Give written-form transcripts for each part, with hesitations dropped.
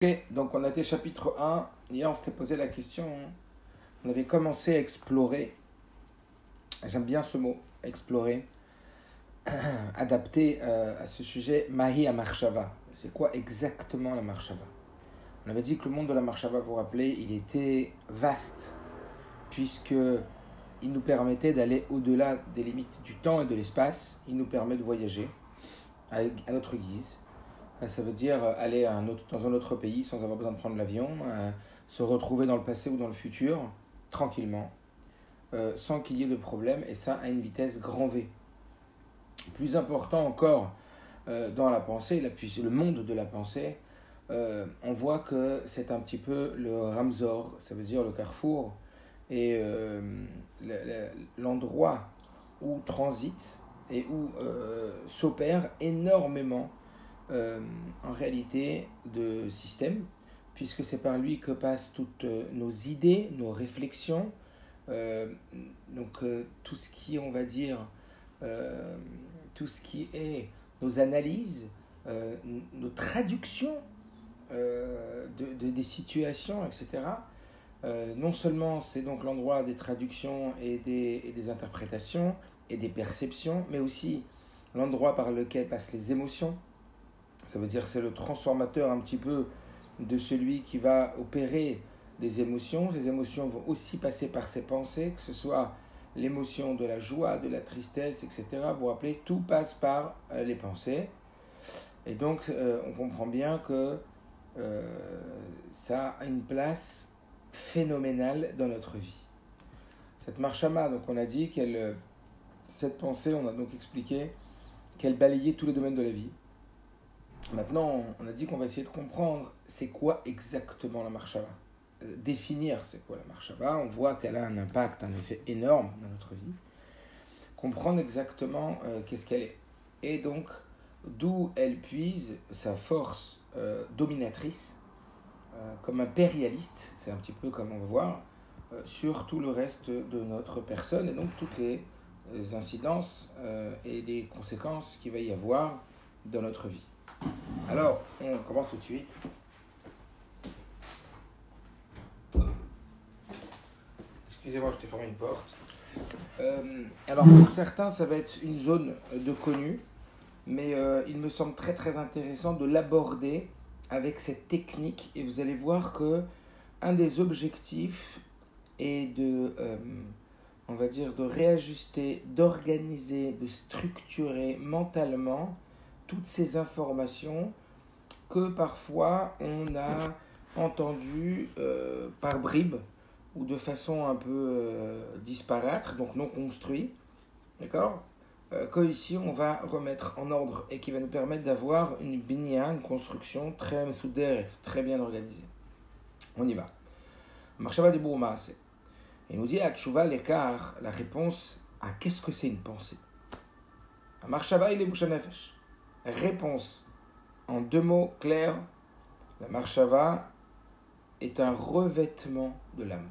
Ok, donc on a été chapitre 1. Hier, on s'était posé la question. On avait commencé à explorer. J'aime bien ce mot, explorer. Adapté à ce sujet. Mahi à Marshava. C'est quoi exactement la Marshava? On avait dit que le monde de la Marshava, vous vous rappelez, il était vaste. Puisque il nous permettait d'aller au-delà des limites du temps et de l'espace. Il nous permet de voyager à notre guise. Ça veut dire aller dans un autre pays sans avoir besoin de prendre l'avion, se retrouver dans le passé ou dans le futur, tranquillement, sans qu'il y ait de problème, et ça à une vitesse grand V. Plus important encore, dans la pensée, le monde de la pensée, on voit que c'est un petit peu le Ramzor, ça veut dire le carrefour, et l'endroit où transite et où s'opère énormément en réalité de système, puisque c'est par lui que passent toutes nos idées, nos réflexions, tout ce qui, on va dire, tout ce qui est nos analyses, nos traductions des situations, etc. Non seulement c'est donc l'endroit des traductions et des interprétations et des perceptions, mais aussi l'endroit par lequel passent les émotions. Ça veut dire que c'est le transformateur un petit peu de celui qui va opérer des émotions. Ces émotions vont aussi passer par ses pensées, que ce soit l'émotion de la joie, de la tristesse, etc. Vous vous rappelez, tout passe par les pensées. Et donc, on comprend bien que ça a une place phénoménale dans notre vie. Cette marshama, donc on a dit cette pensée, on a donc expliqué qu'elle balayait tous les domaines de la vie. Maintenant, on a dit qu'on va essayer de comprendre c'est quoi exactement la marshava. Définir c'est quoi la marshava. On voit qu'elle a un impact, un effet énorme dans notre vie. Comprendre exactement qu'est-ce qu'elle est. Et donc, d'où elle puise sa force dominatrice, comme impérialiste, c'est un petit peu comme on va voir, sur tout le reste de notre personne, et donc toutes les incidences et les conséquences qu'il va y avoir dans notre vie. Alors, on commence tout de suite. Excusez-moi, je t'ai fermé une porte. Alors, pour certains, ça va être une zone de connu, mais il me semble très très intéressant de l'aborder avec cette technique, et vous allez voir que un des objectifs est on va dire, de réajuster, d'organiser, de structurer mentalement toutes ces informations que parfois on a entendues par bribes ou de façon un peu disparate, donc non construit, d'accord, qu'ici on va remettre en ordre et qui va nous permettre d'avoir une binia, une construction très soudée, très bien organisée. On y va. Marshava di Bourmas. Il nous dit à Tchouva l'écart, la réponse à qu'est-ce que c'est une pensée. Marshava il est bouchanefesh. Réponse en deux mots clairs, la marshava est un revêtement de l'âme.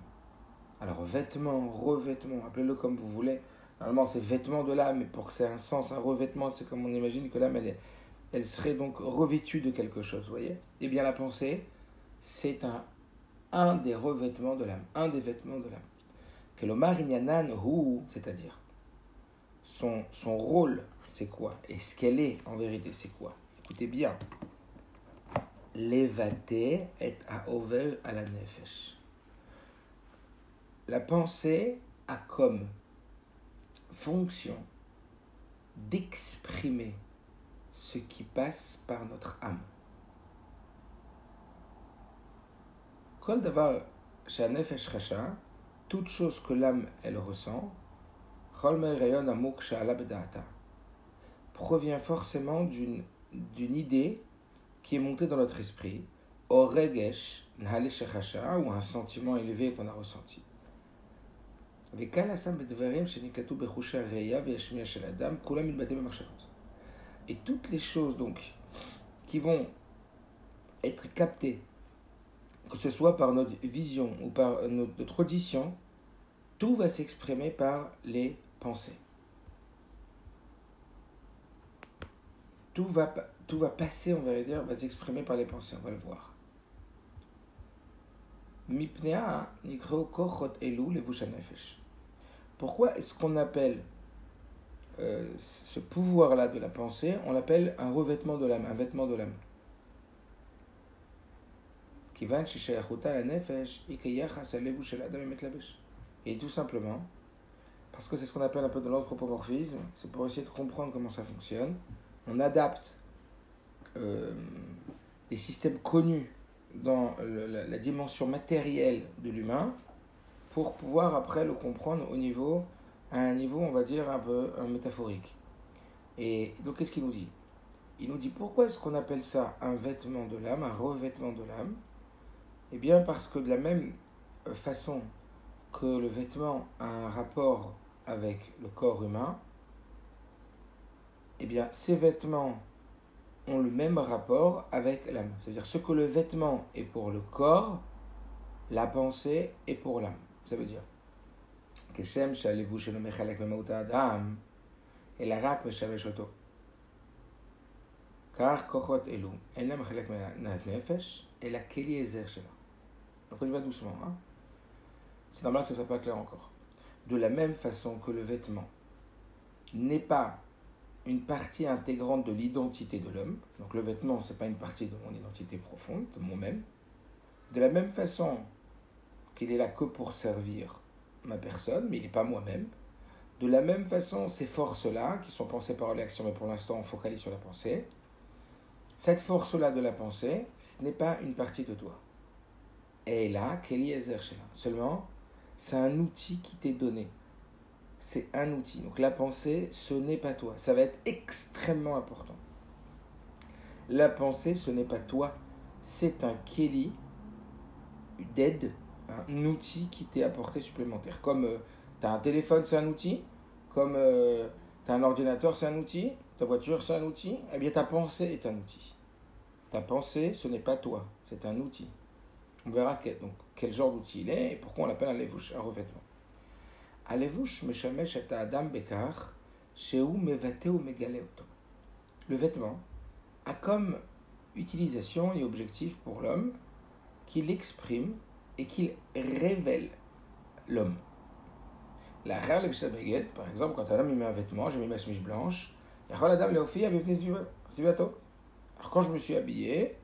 Alors vêtement, revêtement, appelez-le comme vous voulez. Normalement c'est vêtement de l'âme, mais pour que c'est un sens, un revêtement, c'est comme on imagine que l'âme elle serait donc revêtue de quelque chose, vous voyez. Eh bien la pensée, c'est un des revêtements de l'âme, un des vêtements de l'âme. Que l'omar inyanan hu, c'est-à-dire son rôle, c'est quoi? Et ce qu'elle est en vérité, c'est quoi? Écoutez bien. Levaté et haovel à la nefesh. La pensée a comme fonction d'exprimer ce qui passe par notre âme. Kol davar shanefesh chasha, toute chose que l'âme elle ressent, provient forcément d'une idée qui est montée dans notre esprit, ou un sentiment élevé qu'on a ressenti. Et toutes les choses donc qui vont être captées, que ce soit par notre vision ou par notre audition, tout va s'exprimer par les pensées. Tout va passer, on va dire, va s'exprimer par les pensées, on va le voir. Mipnea nikro kochot elu levush hanefesh. Pourquoi est-ce qu'on appelle ce pouvoir-là de la pensée, on l'appelle un revêtement de l'âme, un vêtement de l'âme? Kivan sheshayachuta la nefesh ikeyachas alevu shel adam emetlabesh. Et tout simplement, parce que c'est ce qu'on appelle un peu de l'anthropomorphisme, c'est pour essayer de comprendre comment ça fonctionne. On adapte des systèmes connus dans la dimension matérielle de l'humain pour pouvoir après le comprendre à un niveau, on va dire, un peu métaphorique. Et donc, qu'est-ce qu'il nous dit? Il nous dit pourquoi est-ce qu'on appelle ça un vêtement de l'âme, un revêtement de l'âme? Eh bien, parce que de la même façon que le vêtement a un rapport avec le corps humain, eh bien, ces vêtements ont le même rapport avec l'âme. C'est-à-dire, ce que le vêtement est pour le corps, la pensée est pour l'âme. Ça veut dire, Keshem shalevush eno mechalek memauta adam, אלא רק משמש אותו. כך כוחות אלו אינם חלק מהנפש, אלא כלי עזר שלה. Donc on y va doucement. Hein? C'est normal que ce ne soit pas clair encore. De la même façon que le vêtement n'est pas une partie intégrante de l'identité de l'homme, donc le vêtement, ce n'est pas une partie de mon identité profonde, de moi-même, de la même façon qu'il est là que pour servir ma personne, mais il n'est pas moi-même, de la même façon, ces forces-là, qui sont pensées par l'action, mais pour l'instant on focalise sur la pensée, cette force-là de la pensée, ce n'est pas une partie de toi. Et là, Keliezer Shela. Seulement, c'est un outil qui t'est donné. C'est un outil. Donc la pensée, ce n'est pas toi. Ça va être extrêmement important. La pensée, ce n'est pas toi. C'est un Keli d'aide, un outil qui t'est apporté supplémentaire. Comme tu as un téléphone, c'est un outil. Comme tu as un ordinateur, c'est un outil. Ta voiture, c'est un outil. Eh bien, ta pensée est un outil. Ta pensée, ce n'est pas toi. C'est un outil. On verra quel genre d'outil il est et pourquoi on l'appelle un levush, un revêtement. Un levush meshamesh et adam bekar sheu mevate ou megale oto. Le vêtement a comme utilisation et objectif pour l'homme qu'il exprime et qu'il révèle l'homme. La rare levush beged, par exemple, quand un homme met un vêtement, j'ai mis ma chemise blanche, yachol adam leofi abivne zivato. Alors quand je me suis habillé,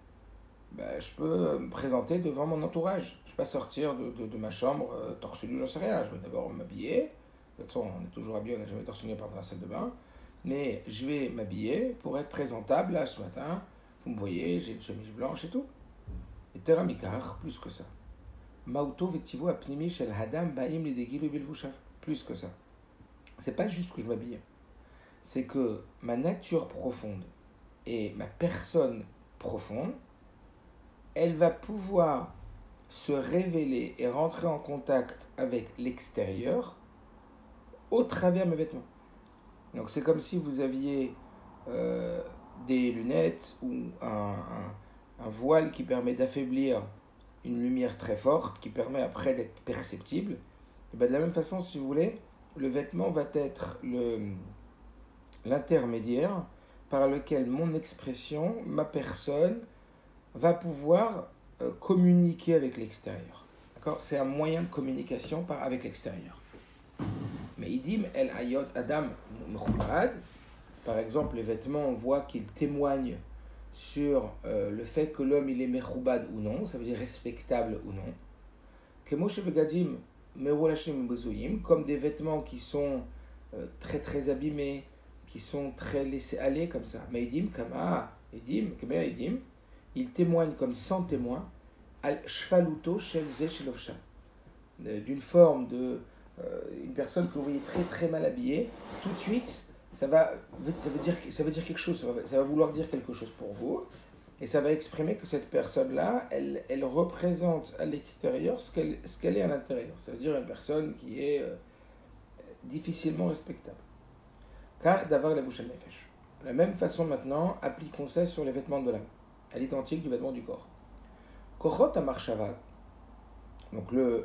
je peux me présenter devant mon entourage. Je ne vais pas sortir de ma chambre torse nu, j'en sais rien. Je vais d'abord m'habiller. De toute façon, on est toujours habillé, on n'a jamais torse nu par dans la salle de bain. Mais je vais m'habiller pour être présentable. Là, ce matin, vous me voyez, j'ai une chemise blanche et tout. Et teramikar, plus que ça. Mauto vetivo apnimi shel hadam baim lidegilu bilvushav. Plus que ça. C'est pas juste que je m'habille. C'est que ma nature profonde et ma personne profonde, elle va pouvoir se révéler et rentrer en contact avec l'extérieur au travers mes vêtements. Donc c'est comme si vous aviez des lunettes ou un voile qui permet d'affaiblir une lumière très forte, qui permet après d'être perceptible. Et bien de la même façon, si vous voulez, le vêtement va être l'intermédiaire par lequel mon expression, ma personne, va pouvoir communiquer avec l'extérieur. D'accord? C'est un moyen de communication avec l'extérieur. Mais idim el ayot adam mechubad, par exemple, les vêtements, on voit qu'ils témoignent sur le fait que l'homme il est mechubad ou non, ça veut dire respectable ou non. Kemoshe begadim merolashim bezoyim, comme des vêtements qui sont très très abîmés, qui sont très laissés aller comme ça. Mais idim kama idim kama idim, il témoigne comme sans témoin al shvaluto shelze shelovsha, d'une forme de une personne que vous voyez très très mal habillée, tout de suite ça veut dire quelque chose, ça va vouloir dire quelque chose pour vous, et ça va exprimer que cette personne là elle représente à l'extérieur ce qu'elle est à l'intérieur. Ça veut dire une personne qui est difficilement respectable. Car d'avoir la bouche à nefesh. De la même façon maintenant, appliquons ça sur les vêtements de l'âme, à l'identique du vêtement du corps. Kochot amarshava, donc le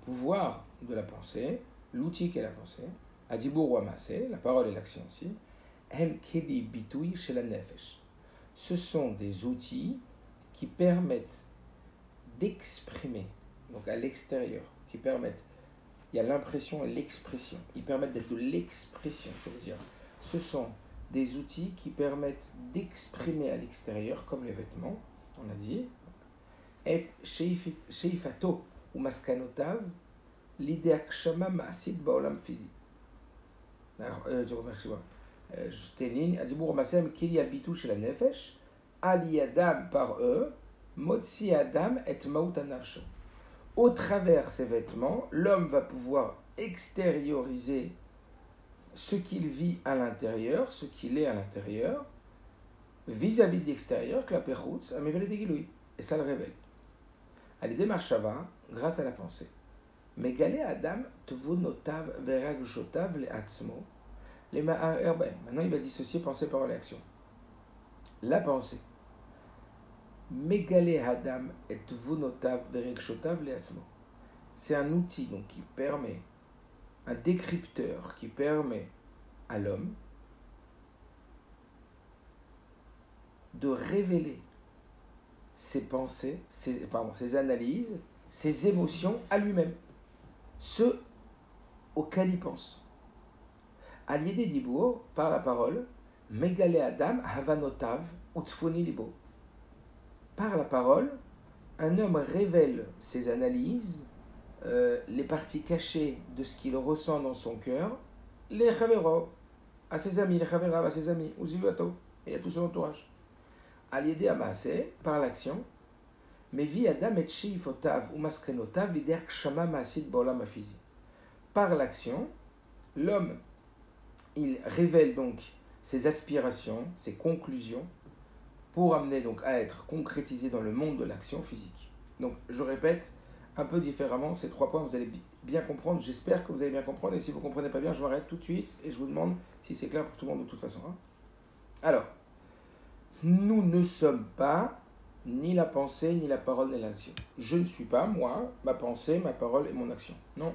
pouvoir de la pensée, l'outil qu'est la pensée, adibur ou amasé, la parole et l'action aussi, hem kedi bitui chez la nefesh. Ce sont des outils qui permettent d'exprimer, donc à l'extérieur, qui permettent, il y a l'impression et l'expression, ils permettent d'être de l'expression, c'est-à-dire ce sont des outils qui permettent d'exprimer à l'extérieur, comme les vêtements, on a dit, et sheifato ou maskanotav, l'idée akshama ma'asit ba'olam physique. Alors, je remercie moi. J'étais une ligne, Adibur Masem, Kili habitu chez la Nefesh, Ali Adam par eux, Motsi Adam et Maut Anafsho. Au travers ces vêtements, l'homme va pouvoir extérioriser ce qu'il vit à l'intérieur, ce qu'il est à l'intérieur, vis-à-vis de l'extérieur, que la Perhoutz a mévelé des Giloui. Et ça le révèle. À l'idée Marshava, grâce à la pensée. Megale Adam tvunotav veragjotav le atzmo. Maintenant, il va dissocier pensée, parole et action. La pensée. Megale Adam et tvunotav veragjotav le atzmo. C'est un outil donc, qui permet, un décrypteur qui permet à l'homme de révéler ses pensées, ses analyses, ses émotions à lui-même. Ce auquel il pense. À l'idée d'Ibour, par la parole, Megale Adam Havanotav Utfoni Libo. Par la parole, un homme révèle ses analyses, les parties cachées de ce qu'il ressent dans son cœur, les Chavero, à ses amis, les Chaverav à ses amis, ou Ziluato, et à tout son entourage. À l'idée Amaase, par l'action, mais vi Adam et Shifotav ou Maskenotav l'idée Kshama Maasid Baolam Afizi. Par l'action, l'homme, il révèle donc ses aspirations, ses conclusions, pour amener donc à être concrétisé dans le monde de l'action physique. Donc, je répète un peu différemment ces 3 points, vous allez bien comprendre, j'espère que vous allez bien comprendre, et si vous ne comprenez pas bien, je m'arrête tout de suite, et je vous demande si c'est clair pour tout le monde de toute façon. Hein. Alors, nous ne sommes pas ni la pensée, ni la parole, ni l'action. Je ne suis pas, moi, ma pensée, ma parole et mon action. Non.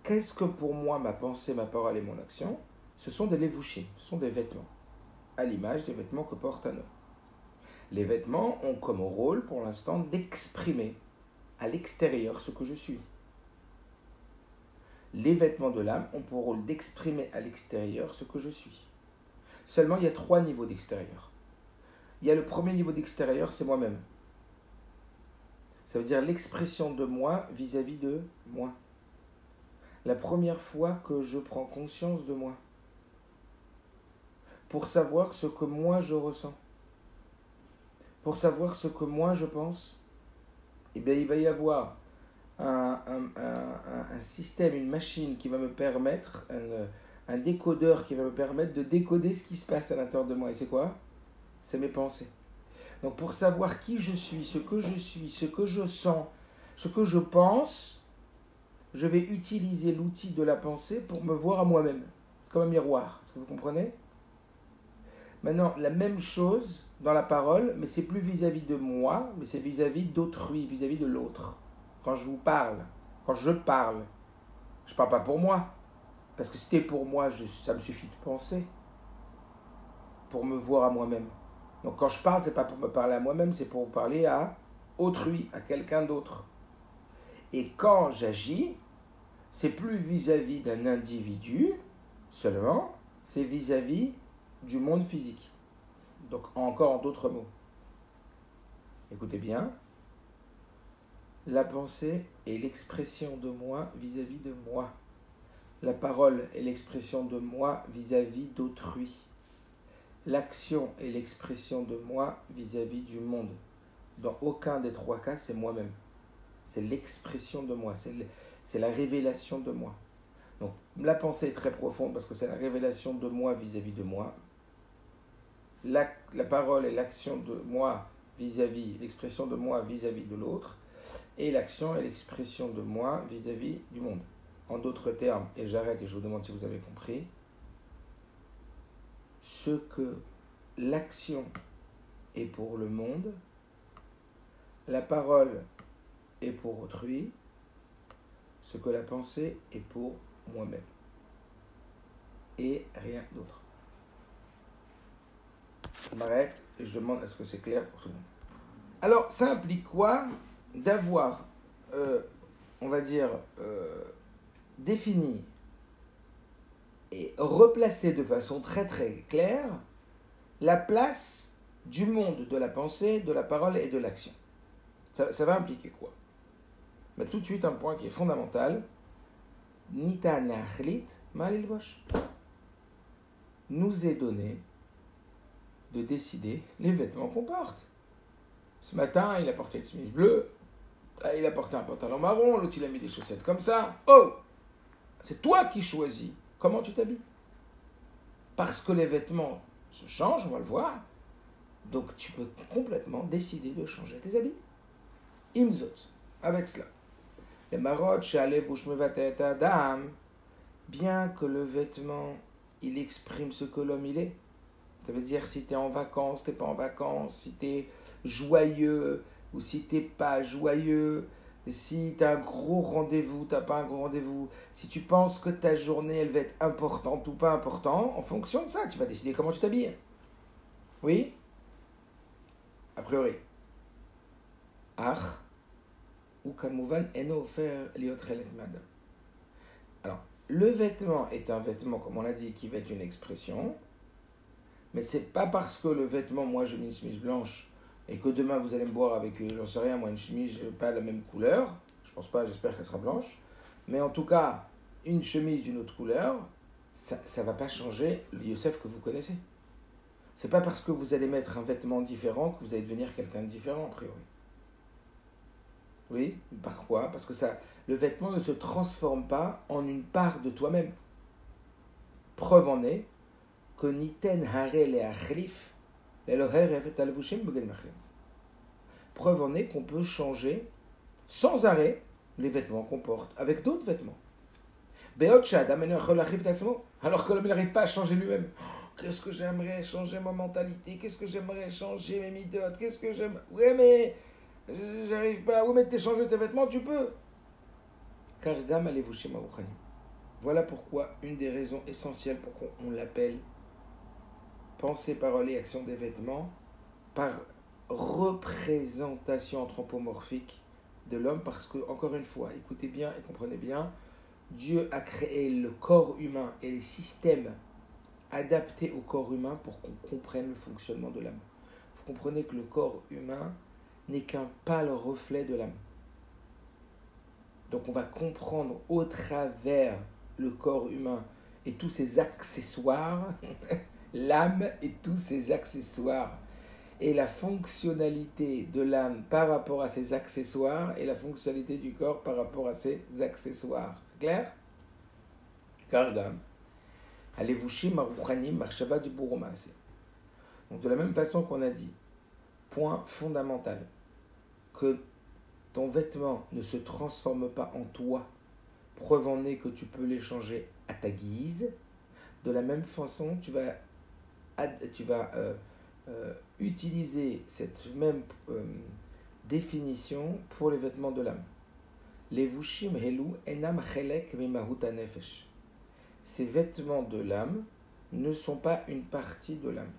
Qu'est-ce que pour moi ma pensée, ma parole et mon action? Ce sont des lévouchés, ce sont des vêtements, à l'image des vêtements que porte un homme. Les vêtements ont comme rôle pour l'instant d'exprimer à l'extérieur ce que je suis. Les vêtements de l'âme ont pour rôle d'exprimer à l'extérieur ce que je suis. Seulement, il y a 3 niveaux d'extérieur. Il y a le premier niveau d'extérieur, c'est moi-même. Ça veut dire l'expression de moi vis-à-vis de moi. La première fois que je prends conscience de moi. Pour savoir ce que moi je ressens. Pour savoir ce que moi je pense. Eh bien, il va y avoir un système, une machine qui va me permettre, un décodeur qui va me permettre de décoder ce qui se passe à l'intérieur de moi. Et c'est quoi? C'est mes pensées. Donc pour savoir qui je suis, ce que je sens, ce que je pense, je vais utiliser l'outil de la pensée pour me voir à moi-même. C'est comme un miroir. Est-ce que vous comprenez? Maintenant, la même chose dans la parole, mais c'est plus vis-à-vis de moi, mais c'est vis-à-vis d'autrui, vis-à-vis de l'autre. Quand je vous parle, quand je parle pas pour moi. Parce que si c'était pour moi, ça me suffit de penser. Pour me voir à moi-même. Donc quand je parle, c'est pas pour me parler à moi-même, c'est pour parler à autrui, à quelqu'un d'autre. Et quand j'agis, c'est plus vis-à-vis d'un individu seulement, c'est vis-à-vis du monde physique. Donc encore en d'autres mots. Écoutez bien. La pensée est l'expression de moi vis-à-vis de moi. La parole est l'expression de moi vis-à-vis d'autrui. L'action est l'expression de moi vis-à-vis du monde. Dans aucun des 3 cas, c'est moi-même. C'est l'expression de moi, c'est la révélation de moi. Donc la pensée est très profonde parce que c'est la révélation de moi vis-à-vis de moi. La parole est l'action de moi vis-à-vis, l'expression de moi vis-à-vis de l'autre. Et l'action est l'expression de moi vis-à-vis du monde. En d'autres termes, et j'arrête et je vous demande si vous avez compris, ce que l'action est pour le monde, la parole est pour autrui, ce que la pensée est pour moi-même. Et rien d'autre. Je m'arrête et je demande est-ce que c'est clair pour tout le monde. Alors, ça implique quoi? d'avoir, on va dire, défini et replacé de façon très très claire la place du monde de la pensée, de la parole et de l'action. Ça va impliquer quoi? Mais tout de suite un point qui est fondamental. Nita Nachlit Malilbosh. Nous est donné de décider les vêtements qu'on porte. Ce matin, il a porté une chemise bleue, il a porté un pantalon marron, l'autre il a mis des chaussettes comme ça. Oh! C'est toi qui choisis comment tu t'habilles. Parce que les vêtements se changent, on va le voir. Donc tu peux complètement décider de changer tes habits. Imzot, avec cela. Les marottes, chalé, bouche me vatet adam, bien que le vêtement, il exprime ce que l'homme il est. Ça veut dire si tu es en vacances, tu n'es pas en vacances, si tu es joyeux ou si tu n'es pas joyeux, si tu as un gros rendez-vous, tu n'as pas un gros rendez-vous, si tu penses que ta journée elle va être importante ou pas importante, en fonction de ça, tu vas décider comment tu t'habilles. Oui? A priori. Ach, ou kamouvan eno ofer liot chelet madam. Alors, le vêtement est un vêtement, comme on l'a dit, qui va être une expression. Mais c'est pas parce que le vêtement, moi je mets une chemise blanche et que demain vous allez me voir avec, j'en sais rien, moi une chemise pas la même couleur, je pense pas, j'espère qu'elle sera blanche, mais en tout cas, une chemise d'une autre couleur, ça va pas changer le Yosef que vous connaissez. C'est pas parce que vous allez mettre un vêtement différent que vous allez devenir quelqu'un de différent, a priori. Oui, pourquoi? Parce que le vêtement ne se transforme pas en une part de toi-même. Preuve en est, que niten hare le achlif, preuve en est qu'on peut changer sans arrêt les vêtements qu'on porte avec d'autres vêtements. Alors que l'homme n'arrive pas à changer lui-même. Qu'est-ce que j'aimerais changer ma mentalité? Qu'est-ce que j'aimerais changer mes midotes? Qu'est-ce que j'aime? Ouais, mais j'arrive pas. Oui, mais t'es changé tes vêtements, tu peux. Kargam alevushim aruchanim. Voilà pourquoi une des raisons essentielles pour qu'on l'appelle pensée, parole et action des vêtements par représentation anthropomorphique de l'homme, parce que, encore une fois, écoutez bien et comprenez bien, Dieu a créé le corps humain et les systèmes adaptés au corps humain pour qu'on comprenne le fonctionnement de l'âme. Vous comprenez que le corps humain n'est qu'un pâle reflet de l'âme. Donc on va comprendre au travers le corps humain et tous ses accessoires, l'âme et tous ses accessoires, et la fonctionnalité de l'âme par rapport à ses accessoires et la fonctionnalité du corps par rapport à ses accessoires. C'est clair? Kargam. Alevushim aruchanim marshava dibur u'maaseh. Donc de la même façon qu'on a dit, point fondamental, que ton vêtement ne se transforme pas en toi, preuve en est que tu peux l'échanger à ta guise, de la même façon tu vas utiliser cette même définition pour les vêtements de l'âme. Levushim helu enam chelek mimahut hanefesh. Ces vêtements de l'âme ne sont pas une partie de l'âme.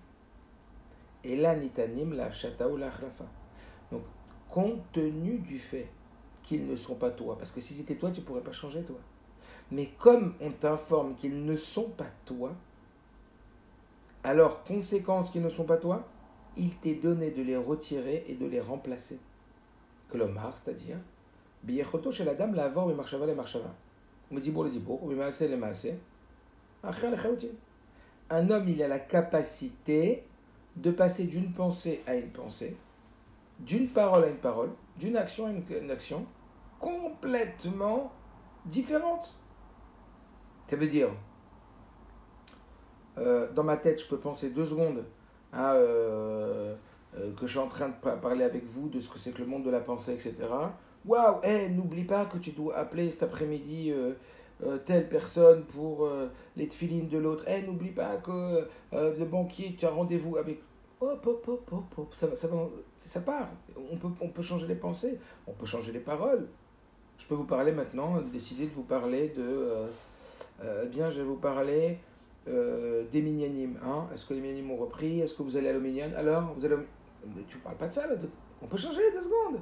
Et là, nitanim la'avshata ou la'achlafa. Donc, compte tenu du fait qu'ils ne sont pas toi, parce que si c'était toi, tu ne pourrais pas changer toi. Mais comme on t'informe qu'ils ne sont pas toi, alors, conséquence qu'ils ne sont pas toi, il t'est donné de les retirer et de les remplacer. Klomar, c'est-à-dire, biyechoto shel adam la'avor mimarshava lemarshava. Medibur le dibur, mimaaseh le maaseh. Un homme, il a la capacité de passer d'une pensée à une pensée, d'une parole à une parole, d'une action à une action, complètement différente. Ça veut dire, dans ma tête, je peux penser 2 secondes que je suis en train de parler avec vous de ce que c'est que le monde de la pensée, etc. Waouh, n'oublie pas que tu dois appeler cet après-midi telle personne pour les tefilines de l'autre. N'oublie pas que le banquier, tu as rendez-vous avec... Hop, ça part. On peut changer les pensées, on peut changer les paroles. Je peux vous parler maintenant, décider de vous parler de... bien, je vais vous parler des minyanim. Hein? Est-ce que les minyanim ont repris? Est-ce que vous allez à l'Ominion? Alors, vous allez... Tu ne parles pas de ça, là. On peut changer 2 secondes.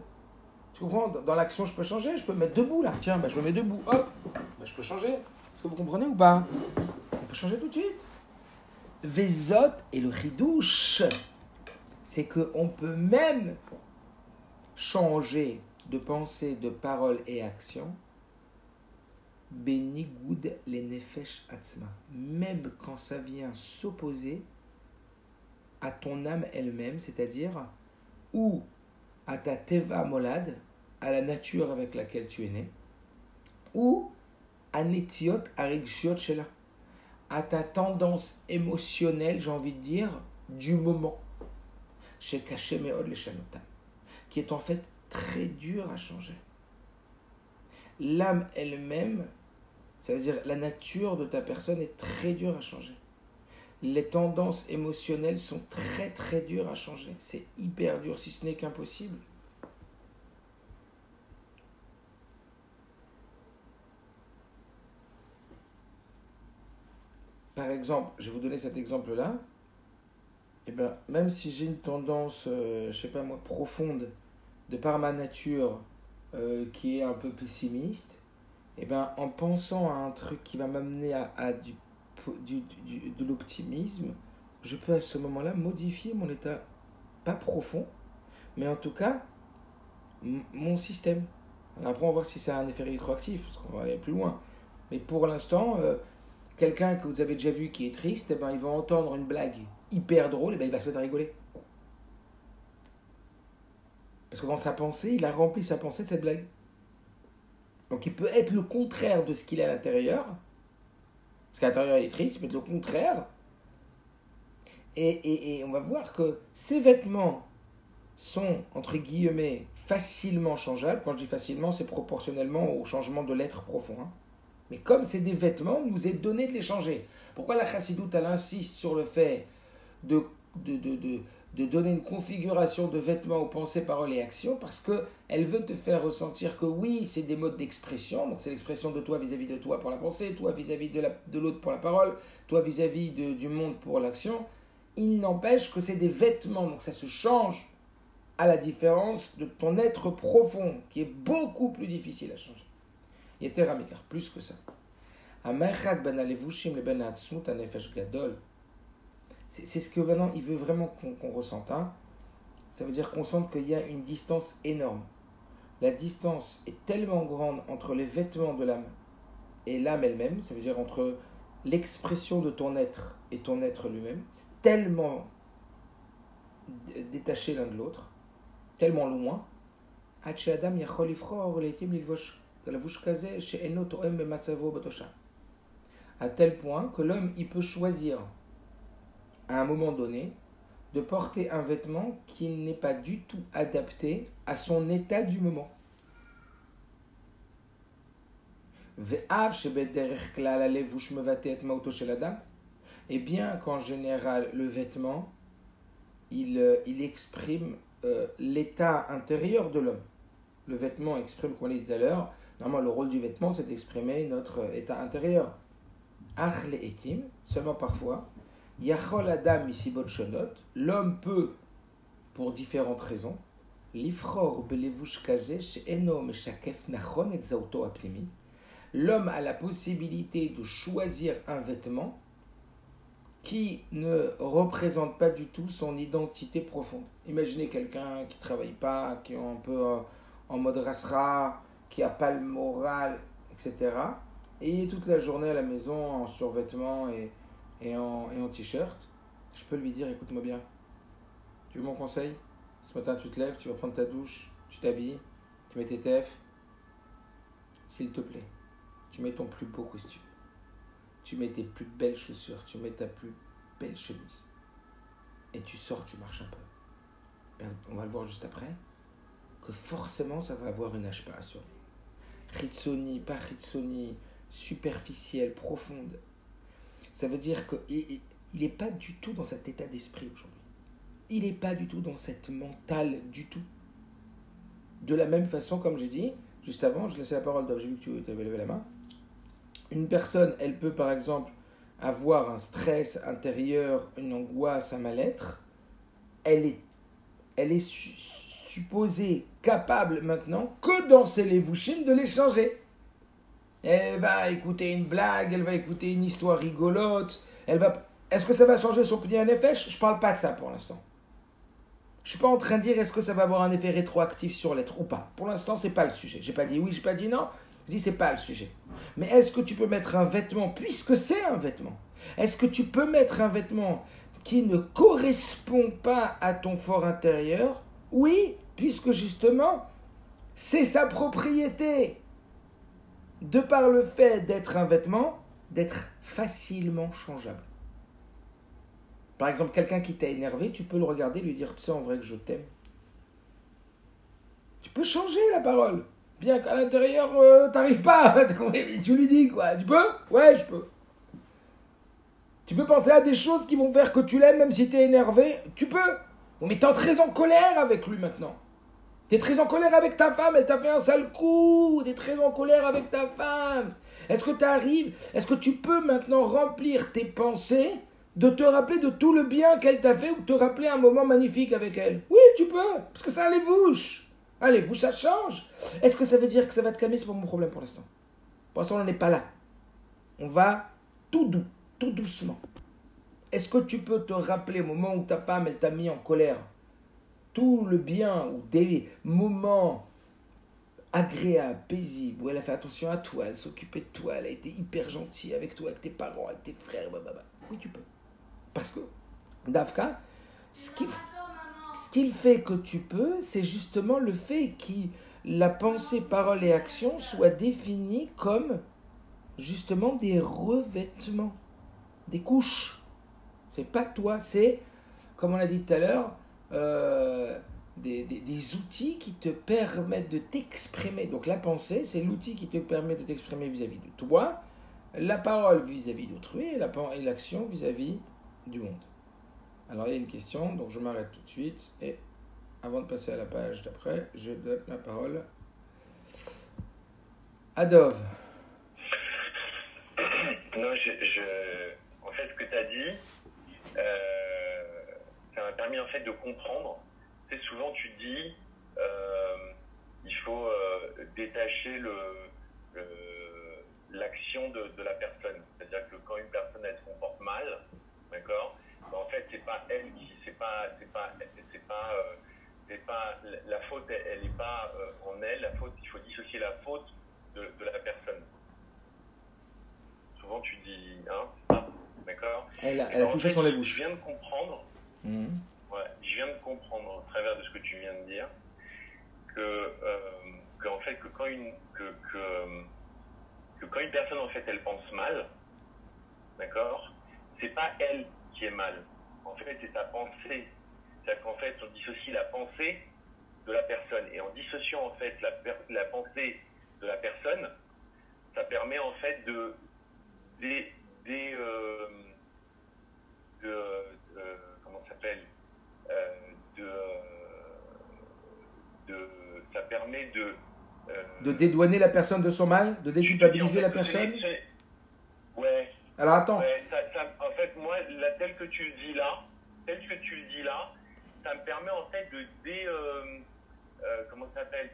comprends? Dans l'action, je peux changer, je peux me mettre debout là. Tiens, je me mets debout, hop, je peux changer. Est-ce que vous comprenez ou pas? On peut changer tout de suite. Vezot et le chidouche, c'est qu'on peut même changer de pensée, de parole et action, benigoud les nefesh atzma, même quand ça vient s'opposer à ton âme elle-même, c'est-à-dire ou à ta teva molad, à la nature avec laquelle tu es né, ou à netiot arigshiot shela, à ta tendance émotionnelle, j'ai envie de dire, du moment, chez Kaché Meod le Shanotam, qui est en fait très dur à changer. L'âme elle-même, ça veut dire la nature de ta personne est très dure à changer. Les tendances émotionnelles sont très très dures à changer. C'est hyper dur, si ce n'est qu'impossible. Par exemple, je vais vous donner cet exemple-là. Eh bien, même si j'ai une tendance, je sais pas moi, profonde, de par ma nature, qui est un peu pessimiste, eh bien, en pensant à un truc qui va m'amener à de l'optimisme, je peux à ce moment-là modifier mon état, pas profond, mais en tout cas, mon système. Alors après, on va voir si ça a un effet rétroactif, parce qu'on va aller plus loin. Mais pour l'instant, quelqu'un que vous avez déjà vu qui est triste, eh ben, il va entendre une blague hyper drôle, et ben, il va se mettre à rigoler. Parce que dans sa pensée, il a rempli sa pensée de cette blague. Donc il peut être le contraire de ce qu'il est à l'intérieur. Parce qu'à l'intérieur, il est triste, il peut être le contraire. Et on va voir que ces vêtements sont, entre guillemets, facilement changeables. Quand je dis facilement, c'est proportionnellement au changement de l'être profond. Hein. Mais comme c'est des vêtements, il nous est donné de les changer. Pourquoi la chassidoute, elle insiste sur le fait de donner une configuration de vêtements aux pensées, paroles et actions? Parce qu'elle veut te faire ressentir que oui, c'est des modes d'expression. Donc c'est l'expression de toi vis-à-vis de toi pour la pensée, toi vis-à-vis de l'autre pour la parole, toi vis-à-vis du monde pour l'action. Il n'empêche que c'est des vêtements, donc ça se change à la différence de ton être profond, qui est beaucoup plus difficile à changer. Yeteramikar, plus que ça. C'est ce que maintenant il veut vraiment qu'on ressente. Hein. Ça veut dire qu'on sente qu'il y a une distance énorme. La distance est tellement grande entre les vêtements de l'âme et l'âme elle-même, ça veut dire entre l'expression de ton être et ton être lui-même. C'est tellement détaché l'un de l'autre, tellement loin. À tel point que l'homme il peut choisir à un moment donné de porter un vêtement qui n'est pas du tout adapté à son état du moment. Et bien qu'en général le vêtement il exprime l'état intérieur de l'homme. Le vêtement exprime, comme on l'a dit tout à l'heure, normalement le rôle du vêtement c'est d'exprimer notre état intérieur. Ach le etim, seulement parfois, Yachol Adam misibot shonot, l'homme peut, pour différentes raisons, l'ifror belevush kaze she'eno meshakef nachon et zauto apnimi. L'homme a la possibilité de choisir un vêtement qui ne représente pas du tout son identité profonde. Imaginez quelqu'un qui ne travaille pas, qui est un peu en mode rasra, qui n'a pas le moral, etc. Et il est toute la journée à la maison en survêtement et en t-shirt. Je peux lui dire, écoute-moi bien, tu veux mon conseil? Ce matin tu te lèves, tu vas prendre ta douche, tu t'habilles, tu mets tes tefs. S'il te plaît, tu mets ton plus beau costume. Tu mets tes plus belles chaussures, tu mets ta plus belle chemise. Et tu sors, tu marches un peu. On va le voir juste après, que forcément ça va avoir une ashpa sur lui. Ritsoni, pas ritsoni, superficielle, profonde. Ça veut dire qu'il n'est pas du tout dans cet état d'esprit aujourd'hui. Il n'est pas du tout dans cette mentale du tout. De la même façon, comme j'ai dit, juste avant, je laissais la parole, j'ai vu que tu avais levé la main. Une personne, elle peut par exemple avoir un stress intérieur, une angoisse, un mal-être. Elle est supposé capable maintenant que dans ses levushim de les changer. Elle va écouter une blague, elle va écouter une histoire rigolote, elle va... Est-ce que ça va changer son pniut nefesh? Je ne parle pas de ça pour l'instant. Je ne suis pas en train de dire est-ce que ça va avoir un effet rétroactif sur l'être ou pas. Pour l'instant, ce n'est pas le sujet. Je n'ai pas dit oui, je n'ai pas dit non. Je dis c'est pas le sujet. Mais est-ce que tu peux mettre un vêtement, puisque c'est un vêtement, est-ce que tu peux mettre un vêtement qui ne correspond pas à ton fort intérieur? Oui, puisque justement, c'est sa propriété. De par le fait d'être un vêtement, d'être facilement changeable. Par exemple, quelqu'un qui t'a énervé, tu peux le regarder et lui dire, tu sais en vrai que je t'aime. Tu peux changer la parole. Bien qu'à l'intérieur, t'arrives pas. Tu lui dis quoi? Tu peux? Ouais, je peux. Tu peux penser à des choses qui vont faire que tu l'aimes même si t'es énervé. Tu peux. Bon, mais t'es très en colère avec lui maintenant. T'es très en colère avec ta femme, elle t'a fait un sale coup. T'es très en colère avec ta femme. Est-ce que t'arrives? Est-ce que tu peux maintenant remplir tes pensées de te rappeler de tout le bien qu'elle t'a fait ou de te rappeler un moment magnifique avec elle? Oui, tu peux. Parce que ça les bouche. Allez, vous, ça change. Est-ce que ça veut dire que ça va te calmer? C'est pas mon problème pour l'instant. Pour l'instant, on n'en est pas là. On va tout doux, tout doucement. Est-ce que tu peux te rappeler au moment où ta femme, elle t'a mis en colère, tout le bien ou des moments agréables, paisibles, où elle a fait attention à toi, elle s'occupait de toi, elle a été hyper gentille avec toi, avec tes parents, avec tes frères, blablabla. Oui, tu peux. Parce que, Dafka, ce qu'il fait que tu peux, c'est justement le fait que la pensée, parole et action soient définies comme justement des revêtements, des couches. C'est pas toi, c'est, comme on l'a dit tout à l'heure, des outils qui te permettent de t'exprimer. Donc la pensée, c'est l'outil qui te permet de t'exprimer vis-à-vis de toi, la parole vis-à-vis d'autrui et l'action vis-à-vis du monde. Alors il y a une question, donc je m'arrête tout de suite et avant de passer à la page d'après, je donne la parole à Dov. Non, en fait, ce que tu as dit, ça m'a permis en fait de comprendre. Tu sais, souvent tu dis, il faut détacher l'action de la personne. C'est-à-dire que quand une personne elle se comporte mal, d'accord, ben, en fait c'est pas elle qui, c'est pas la faute, elle n'est pas en elle. La faute, il faut dissocier la faute de la personne. Souvent tu dis, hein, d'accord. Elle a touché son lèvre. Je viens de comprendre. Ouais, je viens de comprendre au travers de ce que tu viens de dire que en fait que quand une personne en fait elle pense mal, d'accord, c'est pas elle qui est mal. En fait, c'est sa pensée. C'est-à-dire qu'en fait, on dissocie la pensée de la personne. Et en dissociant en fait la pensée de la personne, ça permet en fait comment ça s'appelle, ça permet de dédouaner la personne de son mal, de déculpabiliser la personne. Ouais. Alors attends. Ouais, en fait, moi, tel que tu le dis là, ça me permet en fait de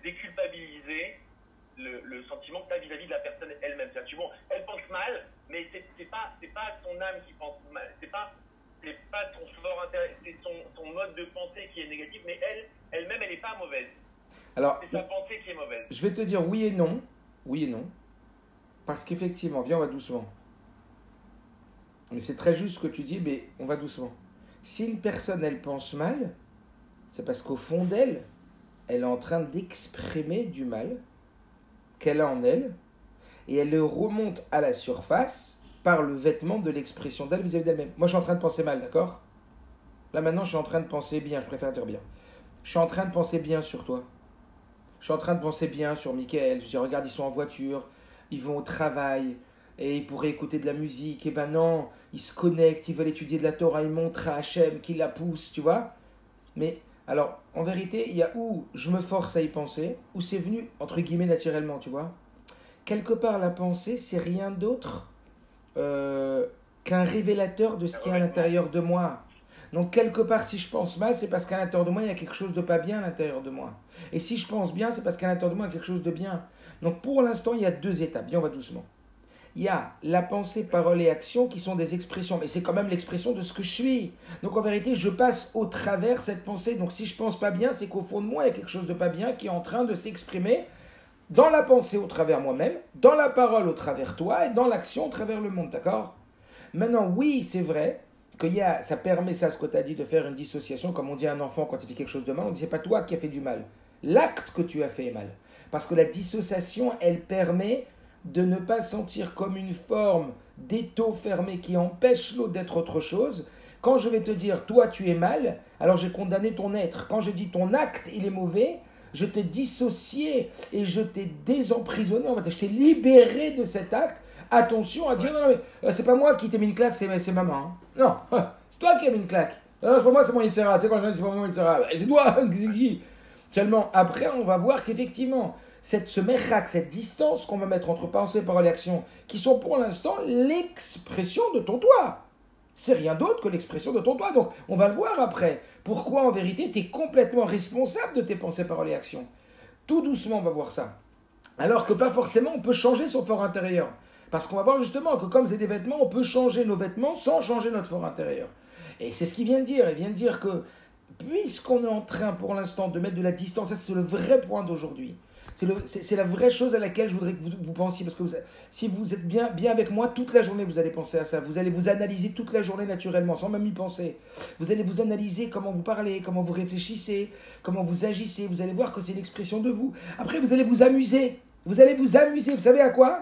déculpabiliser le sentiment que tu as vis-à-vis de la personne elle-même. C'est-à-dire, bon, elle pense mal, mais c'est pas ton âme qui pense mal, c'est pas ton fort intérêt, c'est ton mode de pensée qui est négatif, mais elle-même, elle n'est pas mauvaise. Alors, c'est sa pensée qui est mauvaise. Je vais te dire oui et non, parce qu'effectivement, viens, on va doucement. Mais c'est très juste ce que tu dis, mais on va doucement. Si une personne, elle pense mal, c'est parce qu'au fond d'elle, elle est en train d'exprimer du mal qu'elle a en elle, et elle le remonte à la surface par le vêtement de l'expression d'elle vis-à-vis d'elle-même. Moi, je suis en train de penser mal, d'accord? Là, maintenant, je suis en train de penser bien, je préfère dire bien. Je suis en train de penser bien sur toi. Je suis en train de penser bien sur Mickaël. Je dis, regarde, ils sont en voiture, ils vont au travail, et ils pourraient écouter de la musique. Et ben non, ils se connectent, ils veulent étudier de la Torah, ils montrent à Hachem qui la pousse, tu vois. Mais, alors, en vérité, il y a où je me force à y penser, où c'est venu, entre guillemets, naturellement, tu vois. Quelque part, la pensée, c'est rien d'autre qu'un révélateur de ce qu'il y a à l'intérieur de moi. Donc quelque part, si je pense mal, c'est parce qu'à l'intérieur de moi, il y a quelque chose de pas bien à l'intérieur de moi. Et si je pense bien, c'est parce qu'à l'intérieur de moi, il y a quelque chose de bien. Donc pour l'instant, il y a deux étapes. Bien, on va doucement. Il y a la pensée, parole et action qui sont des expressions, mais c'est quand même l'expression de ce que je suis. Donc en vérité, je passe au travers cette pensée. Donc si je pense pas bien, c'est qu'au fond de moi, il y a quelque chose de pas bien qui est en train de s'exprimer dans la pensée au travers moi-même, dans la parole au travers toi et dans l'action au travers le monde, d'accord? Maintenant, oui, c'est vrai ça permet ça, ce que tu as dit, de faire une dissociation, comme on dit à un enfant quand il fait quelque chose de mal, on dit c'est pas toi qui as fait du mal, l'acte que tu as fait est mal. Parce que la dissociation, elle permet de ne pas sentir comme une forme d'étau fermé qui empêche l'autre d'être autre chose. Quand je vais te dire, toi tu es mal, alors j'ai condamné ton être. Quand je dis ton acte, il est mauvais, je t'ai dissocié et je t'ai désemprisonné, je t'ai libéré de cet acte. Attention à dire, non, mais c'est pas moi qui t'ai mis une claque, c'est maman. Hein. Non, c'est toi qui as mis une claque. Non, c'est pas moi, c'est mon Yitzhara. Tu sais, quand je dis c'est pas moi, Yitzhara, c'est toi, c'est qui? Seulement, après, on va voir qu'effectivement, ce merrak, cette distance qu'on va mettre entre pensée, parole et action, qui sont pour l'instant l'expression de ton toi. C'est rien d'autre que l'expression de ton toi. Donc, on va le voir après. Pourquoi, en vérité, tu es complètement responsable de tes pensées, paroles et actions. Tout doucement, on va voir ça. Alors que pas forcément, on peut changer son fort intérieur. Parce qu'on va voir justement que comme c'est des vêtements, on peut changer nos vêtements sans changer notre fort intérieur. Et c'est ce qu'il vient de dire. Il vient de dire que puisqu'on est en train pour l'instant de mettre de la distance, ça c'est le vrai point d'aujourd'hui. C'est la vraie chose à laquelle je voudrais que vous pensiez. Parce que si vous êtes bien avec moi, toute la journée vous allez penser à ça. Vous allez vous analyser toute la journée naturellement, sans même y penser. Vous allez vous analyser comment vous parlez, comment vous réfléchissez, comment vous agissez. Vous allez voir que c'est l'expression de vous. Après, vous allez vous amuser. Vous allez vous amuser. Vous savez à quoi?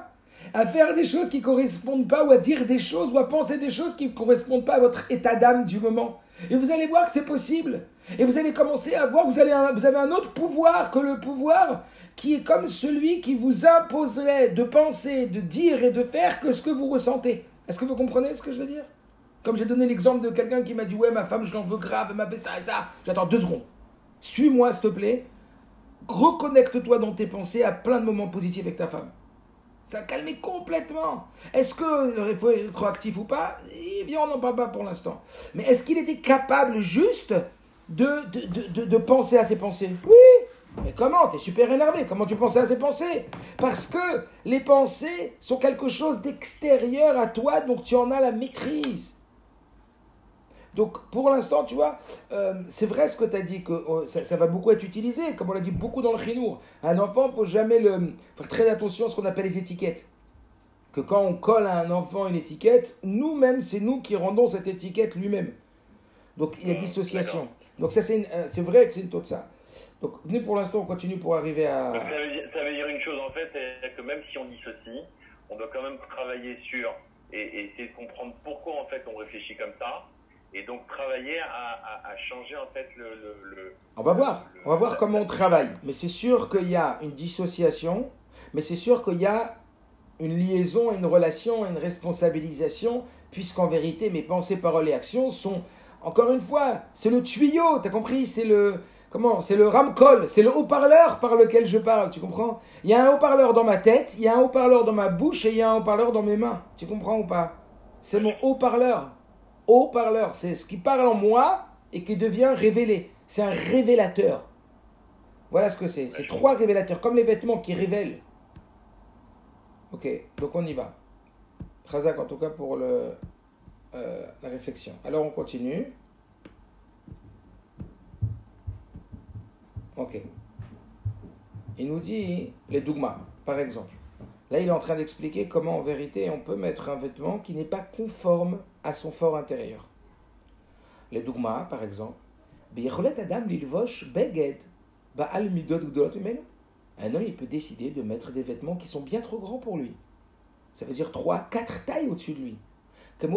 À faire des choses qui ne correspondent pas, ou à dire des choses, ou à penser des choses qui ne correspondent pas à votre état d'âme du moment. Et vous allez voir que c'est possible. Et vous allez commencer à voir que vous avez un autre pouvoir que le pouvoir qui est comme celui qui vous imposerait de penser, de dire et de faire que ce que vous ressentez. Est-ce que vous comprenez ce que je veux dire? Comme j'ai donné l'exemple de quelqu'un qui m'a dit « Ouais, ma femme, je l'en veux grave, elle m'a fait ça et ça. » J'attends 2 secondes. Suis-moi, s'il te plaît. Reconnecte-toi dans tes pensées à plein de moments positifs avec ta femme. Ça a calmé complètement. Est-ce qu'il faut être rétroactif ou pas? Eh bien, on n'en parle pas pour l'instant. Mais est-ce qu'il était capable juste de penser à ses pensées? Oui. Mais comment? T'es super énervé. Comment tu pensais à ces pensées? Parce que les pensées sont quelque chose d'extérieur à toi, donc tu en as la maîtrise. Donc pour l'instant, tu vois, c'est vrai ce que tu as dit, que ça va beaucoup être utilisé, comme on l'a dit beaucoup dans le chinour. Un enfant, il ne faut jamais faire très attention à ce qu'on appelle les étiquettes. Que quand on colle à un enfant une étiquette, nous-mêmes, c'est nous qui rendons cette étiquette lui-même. Donc il y a dissociation. Donc ça, c'est vrai que c'est une taux de ça. Donc venez pour l'instant, on continue pour arriver à... Ça veut dire une chose en fait, c'est que même si on dissocie, on doit quand même travailler sur et essayer de comprendre pourquoi en fait on réfléchit comme ça. Et donc travailler à changer en fait On va voir comment on travaille. Mais c'est sûr qu'il y a une dissociation, mais c'est sûr qu'il y a une liaison, une relation, une responsabilisation, puisqu'en vérité mes pensées, paroles et actions sont, encore une fois, c'est le tuyau, t'as compris? C'est le ramcol, c'est le haut-parleur par lequel je parle, tu comprends? Il y a un haut-parleur dans ma tête, il y a un haut-parleur dans ma bouche et il y a un haut-parleur dans mes mains, tu comprends ou pas? C'est mon haut-parleur. Haut-parleur, c'est ce qui parle en moi et qui devient révélé. C'est un révélateur. Voilà ce que c'est. C'est 3 révélateurs, comme les vêtements qui révèlent. Ok, donc on y va. Khazak en tout cas pour la réflexion. Alors on continue. Ok. Il nous dit les dogmas, par exemple. Là, il est en train d'expliquer comment, en vérité, on peut mettre un vêtement qui n'est pas conforme à son fort intérieur. Les dogmas, par exemple. Un homme, il peut décider de mettre des vêtements qui sont bien trop grands pour lui. Ça veut dire 3, 4 tailles au-dessus de lui. De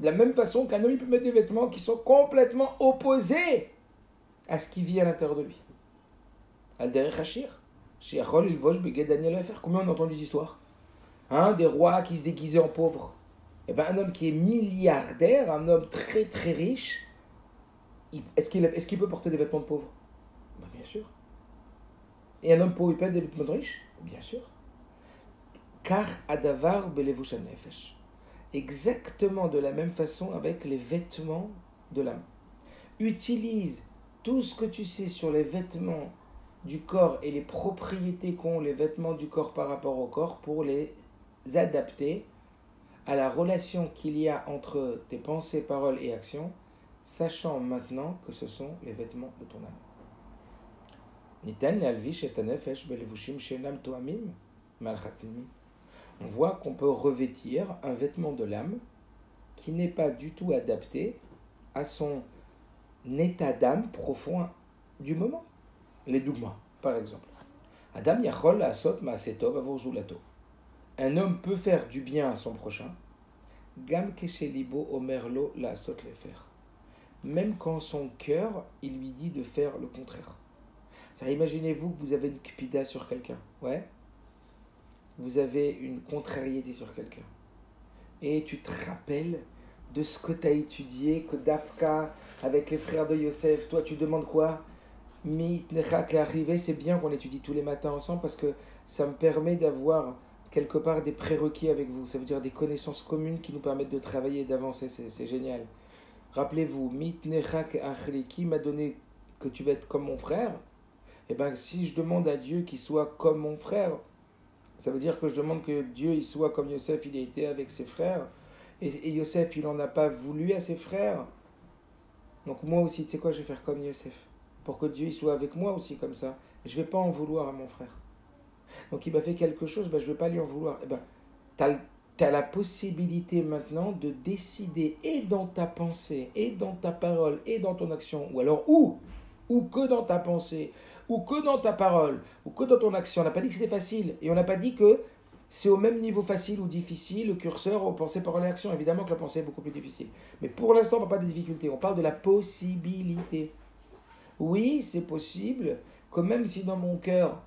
la même façon qu'un homme, il peut mettre des vêtements qui sont complètement opposés à ce qui vit à l'intérieur de lui. Combien on a entendu des histoires? Des rois qui se déguisaient en pauvres. Eh bien, un homme qui est milliardaire, un homme très très riche, est-ce qu'il peut porter des vêtements de pauvre? Bien sûr. Et un homme pauvre, il peut être des vêtements de riche? Bien sûr. Car adavar belevush hanefesh. exactement de la même façon avec les vêtements de l'âme. Utilise tout ce que tu sais sur les vêtements du corps et les propriétés qu'ont les vêtements du corps par rapport au corps pour les adapter à la relation qu'il y a entre tes pensées, paroles et actions, sachant maintenant que ce sont les vêtements de ton âme. On voit qu'on peut revêtir un vêtement de l'âme qui n'est pas du tout adapté à son état d'âme profond du moment. Les dougmas, par exemple. Adam yachol asot ma'aseh tov avur zulato. Un homme peut faire du bien à son prochain. Gam keshelibo omerlo la asot le faire. Même quand son cœur, il lui dit de faire le contraire. Imaginez-vous que vous avez une kpida sur quelqu'un. Ouais. Vous avez une contrariété sur quelqu'un. Et tu te rappelles de ce que tu as étudié, que Dafka, avec les frères de Yosef, toi tu demandes quoi? Mitnecha qui est arrivé, c'est bien qu'on étudie tous les matins ensemble parce que ça me permet d'avoir quelque part des prérequis avec vous. Ça veut dire des connaissances communes qui nous permettent de travailler et d'avancer. C'est génial. Rappelez-vous, Mitnecha qui m'a donné que tu vas être comme mon frère. Et bien si je demande à Dieu qu'il soit comme mon frère, ça veut dire que je demande que Dieu il soit comme Yosef, il a été avec ses frères. Et Yosef, il n'en a pas voulu à ses frères. Donc moi aussi, tu sais quoi, je vais faire comme Yosef. Pour que Dieu il soit avec moi aussi comme ça. Je ne vais pas en vouloir à mon frère. Donc il m'a fait quelque chose, ben, je ne vais pas lui en vouloir. Eh ben, tu as la possibilité maintenant de décider et dans ta pensée, et dans ta parole, et dans ton action. Ou alors où que dans ta pensée, ou que dans ta parole, ou que dans ton action. On n'a pas dit que c'était facile. Et on n'a pas dit que c'est au même niveau facile ou difficile, le curseur aux pensées, paroles et actions. Évidemment que la pensée est beaucoup plus difficile. Mais pour l'instant, on ne parle pas de difficulté, on parle de la possibilité. Oui, c'est possible que même si dans mon cœur,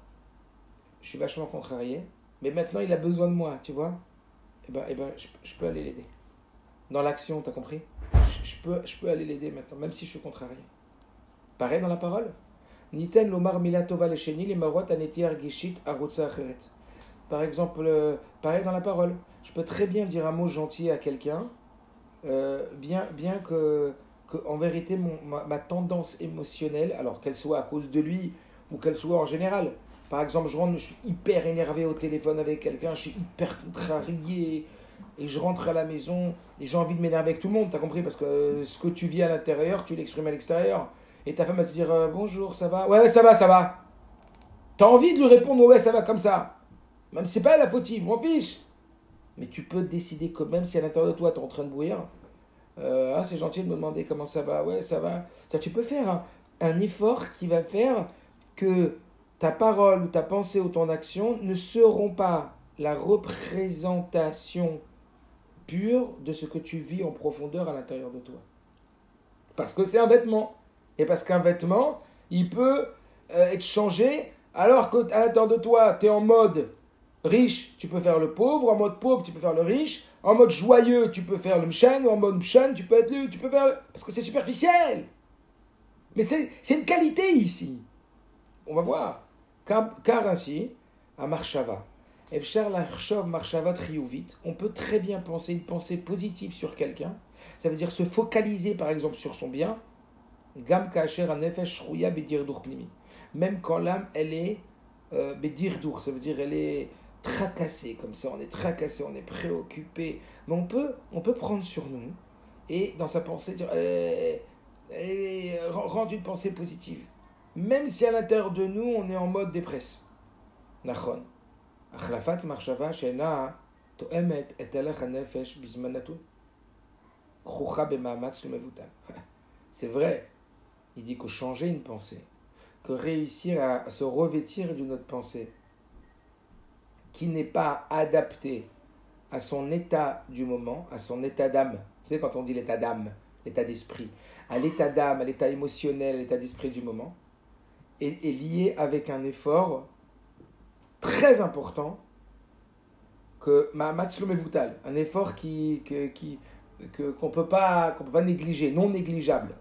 je suis vachement contrarié, mais maintenant il a besoin de moi, tu vois, je peux aller l'aider. Dans l'action, tu as compris? Je peux aller l'aider maintenant, même si je suis contrarié. Pareil dans la parole. Niten lomar milatova lesheni les marot aneti argishit arutza acheret. Par exemple, pareil dans la parole. Je peux très bien dire un mot gentil à quelqu'un, bien que en vérité, ma tendance émotionnelle, alors qu'elle soit à cause de lui ou qu'elle soit en général. Par exemple, je suis hyper énervé au téléphone avec quelqu'un, je suis hyper contrarié, et je rentre à la maison et j'ai envie de m'énerver avec tout le monde, t'as compris? Parce que ce que tu vis à l'intérieur, tu l'exprimes à l'extérieur. Et ta femme va te dire bonjour, ça va? Ouais, ça va, ça va. T'as envie de lui répondre ouais, ça va, comme ça. Même si c'est pas la fautive, m'en fiche. Mais tu peux décider que même si à l'intérieur de toi, t'es en train de bouillir, c'est gentil de me demander comment ça va, ouais, ça va. Tu peux faire un effort qui va faire que ta parole ou ta pensée ou ton action ne seront pas la représentation pure de ce que tu vis en profondeur à l'intérieur de toi. Parce que c'est un vêtement. Et parce qu'un vêtement, il peut être changé, alors qu'à l'intérieur de toi, tu es en mode riche, tu peux faire le pauvre, en mode pauvre, tu peux faire le riche, en mode joyeux, tu peux faire le mshan, ou en mode mshan, tu peux être tu peux faire parce que c'est superficiel. Mais c'est une qualité ici. On va voir. Car ainsi, à Marshava, Efshar Lachshov Marshava Triouvit, on peut très bien penser une pensée positive sur quelqu'un. Ça veut dire se focaliser par exemple sur son bien. Gam Kacher Anefesh Shrouya Bedirdour Pnimi. Même quand l'âme, elle est Bedirdour, ça veut dire elle est tracassée, comme ça, on est tracassé, on est préoccupé. Mais on peut prendre sur nous et dans sa pensée dire rendre une pensée positive. Même si à l'intérieur de nous, on est en mode dépresse. Nachon. Achlafat marshava shena toemet et elech hanefesh bizmanatun. Krucha bemaamatz lemevutal. C'est vrai. Il dit que changer une pensée, que réussir à se revêtir d'une autre pensée qui n'est pas adaptée à son état du moment, à son état d'âme. Vous savez quand on dit l'état d'âme, l'état d'esprit, à l'état d'âme, à l'état émotionnel, à l'état d'esprit du moment, est lié avec un effort très important que Ma'amatz lo mevutal, un effort qu'on peut pas négliger, non négligeable.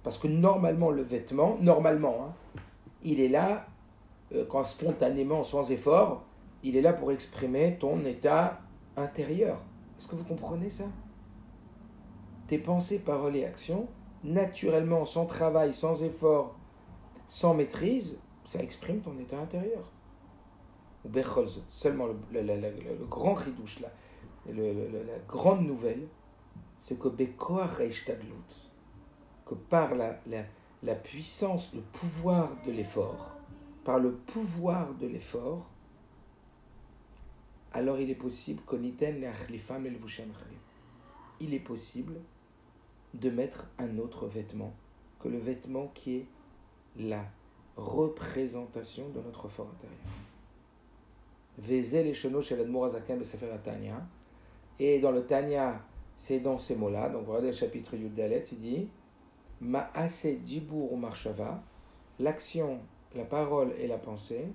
Parce que normalement le vêtement, il est là quand spontanément, sans effort, il est là pour exprimer ton état intérieur. Est-ce que vous comprenez ça? Tes pensées, paroles et actions, naturellement, sans travail, sans effort, sans maîtrise, ça exprime ton état intérieur. Ou Becholz, seulement le grand chidouche là, la grande nouvelle, c'est que Bekoach Reishtadlut, que par la puissance, le pouvoir de l'effort, par le pouvoir de l'effort, alors il est possible il est possible de mettre un autre vêtement que le vêtement qui est la représentation de notre fort intérieur. Et dans le Tanya, c'est dans ces mots-là, donc regardez le chapitre Yud Dalet, il dit Ma'ase dibur ou marshava, l'action, la parole et la pensée,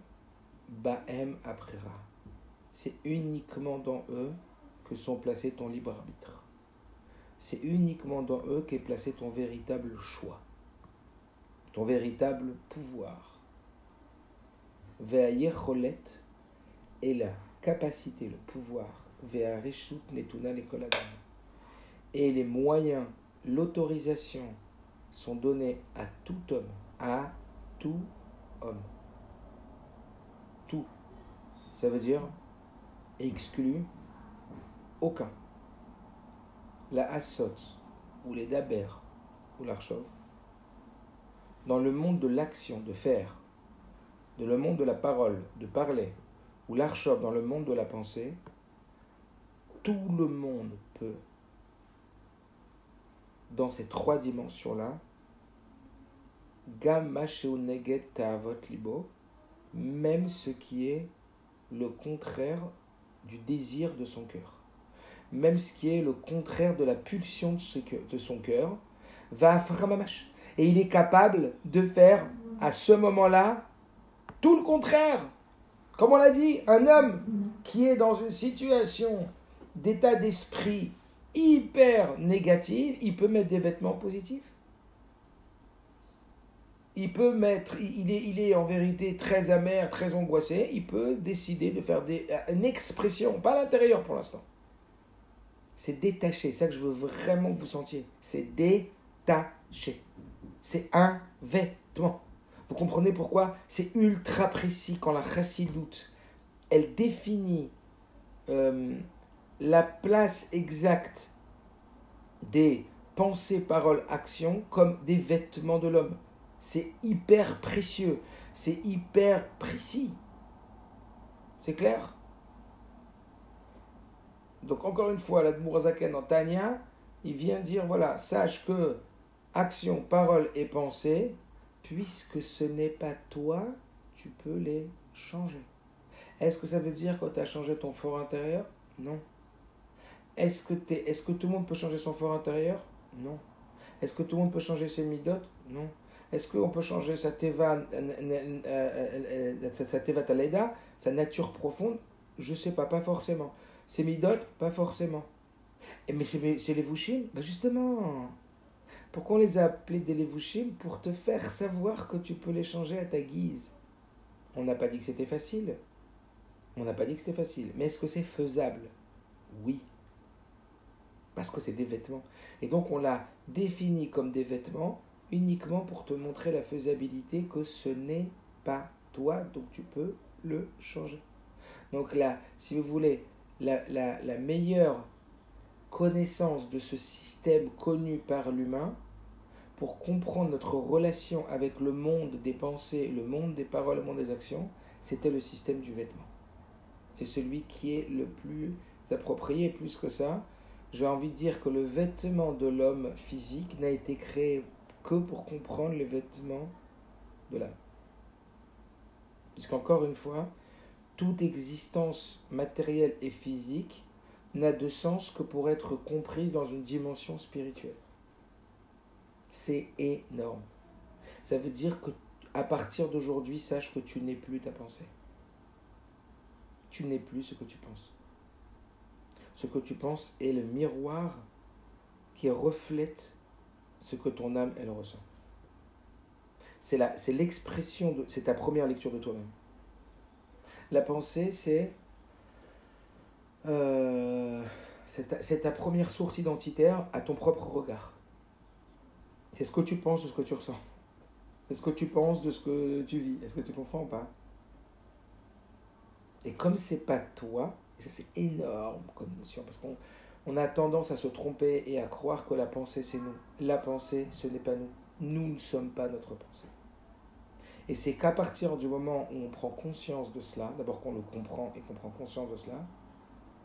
ba'em aprira. C'est uniquement dans eux que sont placés ton libre arbitre. C'est uniquement dans eux qu'est placé ton véritable choix, ton véritable pouvoir. Ve'ayecholet est la capacité, le pouvoir. Ve'areshut netuna lekol adam. Et les moyens, l'autorisation sont donnés à tout homme, à tout homme. Tout. Ça veut dire exclu aucun. La Assot, ou les Daber, ou l'Archov, dans le monde de l'action, de faire, dans le monde de la parole, de parler, ou l'Archov, dans le monde de la pensée, tout le monde peut, dans ces trois dimensions-là, Gamma Sheuneget Ta'avot Libo, même ce qui est le contraire du désir de son cœur. Même ce qui est le contraire de la pulsion de son cœur, va faire mamash. Et il est capable de faire à ce moment-là tout le contraire. Comme on l'a dit, un homme qui est dans une situation d'état d'esprit hyper négative, il peut mettre des vêtements positifs. Il peut mettre, il est en vérité très amer, très angoissé, il peut décider de faire une expression, pas à l'intérieur pour l'instant. C'est détaché, c'est ça que je veux vraiment que vous sentiez. C'est détaché. C'est un vêtement. Vous comprenez pourquoi? C'est ultra précis quand la chassidoute, elle définit la place exacte des pensées, paroles, actions comme des vêtements de l'homme. C'est hyper précieux, c'est hyper précis. C'est clair? Donc encore une fois, l'Admour Hazaken en Tanya, il vient dire, voilà, sache que action, parole et pensée, puisque ce n'est pas toi, tu peux les changer. Est-ce que ça veut dire que tu as changé ton fort intérieur? Non. Est-ce que tout le monde peut changer son fort intérieur? Non. Est-ce que tout le monde peut changer ses midotes? Non. Est-ce qu'on peut changer sa teva taleda, sa nature profonde? Je ne sais pas, pas forcément. Ses midotes? Pas forcément. Mais c'est les vushim? Ben justement. Pourquoi on les a appelés des levushim? Pour te faire savoir que tu peux les changer à ta guise. On n'a pas dit que c'était facile. On n'a pas dit que c'était facile. Mais est-ce que c'est faisable? Oui. Parce que c'est des vêtements. Et donc on l'a défini comme des vêtements uniquement pour te montrer la faisabilité que ce n'est pas toi, donc tu peux le changer. Donc là, si vous voulez, la meilleure connaissance de ce système connu par l'humain, pour comprendre notre relation avec le monde des pensées, le monde des paroles, le monde des actions, c'était le système du vêtement. C'est celui qui est le plus approprié. Plus que ça, j'ai envie de dire que le vêtement de l'homme physique n'a été créé que pour comprendre les vêtements de l'âme. Puisqu'encore une fois, toute existence matérielle et physique n'a de sens que pour être comprise dans une dimension spirituelle. C'est énorme. Ça veut dire que à partir d'aujourd'hui, sache que tu n'es plus ta pensée. Tu n'es plus ce que tu penses. Ce que tu penses est le miroir qui reflète ce que ton âme, elle ressent. C'est l'expression, c'est ta première lecture de toi-même. La pensée, c'est C'est ta première source identitaire à ton propre regard. C'est ce que tu penses de ce que tu ressens. C'est ce que tu penses de ce que tu vis. Est-ce que tu comprends ou pas? Et comme c'est pas toi, et ça c'est énorme comme notion, parce qu'on a tendance à se tromper et à croire que la pensée c'est nous. La pensée, ce n'est pas nous. Nous ne sommes pas notre pensée. Et c'est qu'à partir du moment où on prend conscience de cela, d'abord qu'on le comprend et qu'on prend conscience de cela,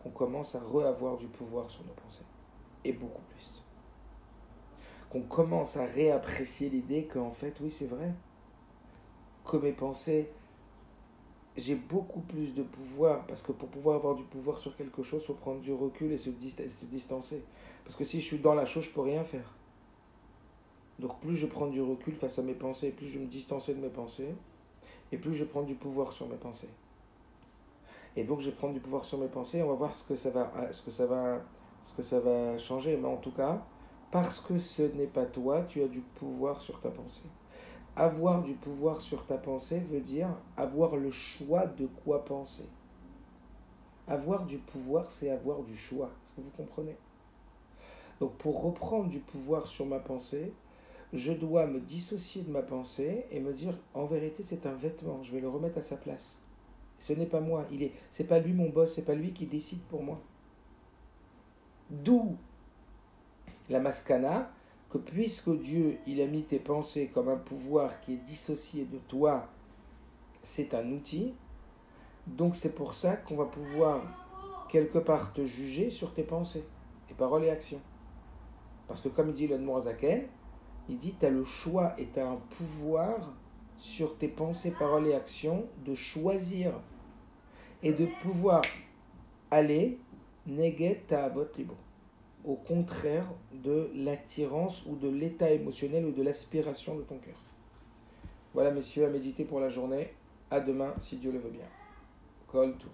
qu'on commence à re-avoir du pouvoir sur nos pensées. Et beaucoup plus. Qu'on commence à réapprécier l'idée qu'en fait, oui c'est vrai, que mes pensées, j'ai beaucoup plus de pouvoir, parce que pour pouvoir avoir du pouvoir sur quelque chose, il faut prendre du recul et se distancer. Parce que si je suis dans la chose, je ne peux rien faire. Donc plus je prends du recul face à mes pensées, plus je me distancer de mes pensées, et plus je prends du pouvoir sur mes pensées. Et donc je vais prendre du pouvoir sur mes pensées, on va voir ce que ça va changer. Mais en tout cas, parce que ce n'est pas toi, tu as du pouvoir sur ta pensée. Avoir du pouvoir sur ta pensée veut dire avoir le choix de quoi penser. Avoir du pouvoir, c'est avoir du choix. Est-ce que vous comprenez? Donc pour reprendre du pouvoir sur ma pensée, je dois me dissocier de ma pensée et me dire, en vérité, c'est un vêtement, je vais le remettre à sa place. Ce n'est pas moi, c'est pas lui mon boss, c'est pas lui qui décide pour moi. D'où la maskana, que puisque Dieu, il a mis tes pensées comme un pouvoir qui est dissocié de toi, c'est un outil, donc c'est pour ça qu'on va pouvoir quelque part te juger sur tes pensées, tes paroles et actions. Parce que comme dit l'Admour Zaken, il dit tu as le choix et tu as un pouvoir sur tes pensées, paroles et actions de choisir et de pouvoir aller neget ta'avot libo, au contraire de l'attirance ou de l'état émotionnel ou de l'aspiration de ton cœur. Voilà messieurs, à méditer pour la journée. À demain si Dieu le veut bien. Kol Tov.